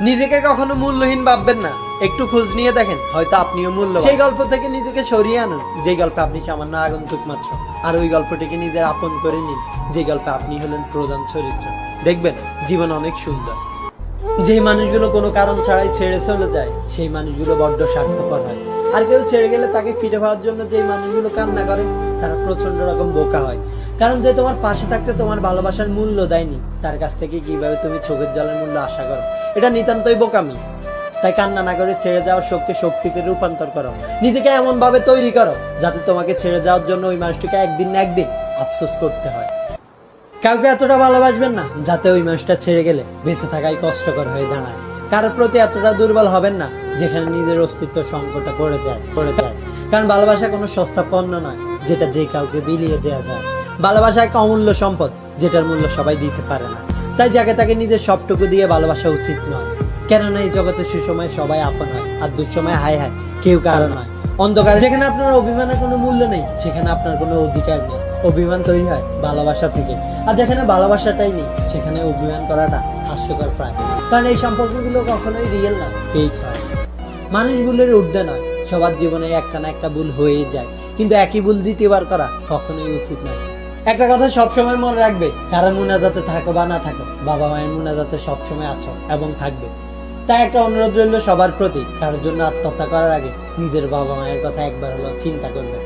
নিজেকে কখনো মূল্যহীন ভাববেন না, একটু খোঁজ নিয়ে দেখেন, হয়তো আপনিও মূল্য। সেই গল্প থেকে নিজেকে সরিয়ে আনুন যে গল্পে আপনি সামান্য আগন্তুক মাত্র, আর ওই গল্পটিকে নিজের আপন করে নিন যে গল্পে আপনি হলেন প্রধান চরিত্র। দেখবেন জীবন অনেক সুন্দর। যে মানুষগুলো কোনো কারণ ছাড়াই ছেড়ে চলে যায় সেই মানুষগুলো বড্ড স্বার্থপর হয়। আর কেউ ছেড়ে গেলে তাকে ফিরে পাওয়ার জন্য যেই মানুষগুলো কান্না করে তারা প্রচন্ড রকম বোকা হয়। কারণ যে তোমার পাশে থাকতে তোমার ভালোবাসার মূল্য দেয়নি, তার কাছ থেকে কিভাবে তুমি চোখের জলের মূল্য আশা করো? এটা নিতান্তই বোকামি। তাই কান্না না করে ছেড়ে যাওয়ার শক্তিতে রূপান্তর করো। নিজেকে এমন ভাবে তৈরি করো যাতে তোমাকে ছেড়ে যাওয়ার জন্য ওই মানুষটিকে একদিন না একদিন আফসোস করতে হয়। কাউকে এতটা ভালোবাসবেন না যাতে ওই মানুষটা ছেড়ে গেলে বেঁচে থাকাই কষ্টকর হয়ে দাঁড়ায়। কারোর প্রতি এতটা দুর্বল হবেন না যেখানে নিজের অস্তিত্ব সংকটে পড়ে যায়। কারণ ভালোবাসা কোনো সস্তা পণ্য নয় যেটা যে কাউকে বিলিয়ে দেওয়া যায়। ভালোবাসা এক অমূল্য সম্পদ যেটার মূল্য সবাই দিতে পারে না। তাই যাকে তাকে নিজের সবটুকু দিয়ে ভালোবাসা উচিত নয়। কেননা এই জগতে সুসময় সবাই আপন হয়, আর দুঃসময় হায় হায় কেউ কারো নয়। অন্ধকারে যেখানে আপনার অভিমানের কোনো মূল্য নেই সেখানে আপনার কোনো অধিকার নেই। অভিমান তৈরি হয় ভালোবাসা থেকে, আর যেখানে ভালোবাসাটাই নেই সেখানে অভিমান করাটা হাস্যকর প্রায়। কারণ এই সম্পর্কগুলো কখনোই রিয়েল না, ফেক হয়। মানুষ ভুলের ঊর্ধ্বে নয়, সবার জীবনে একটা না একটা ভুল হয়েই যায়, কিন্তু একই ভুল দ্বিতীয়বার করা কখনোই উচিত নয়। একটা কথা সবসময় মনে রাখবে, কারো মুনাজাতে থাকো বা না থাকো, বাবা মায়ের মুনাজাতে সবসময় আছো এবং থাকবে। তাই একটা অনুরোধ রইল সবার প্রতি, কারোর জন্য আত্মহত্যা করার আগে নিজের বাবা মায়ের কথা একবার হলো চিন্তা করবে।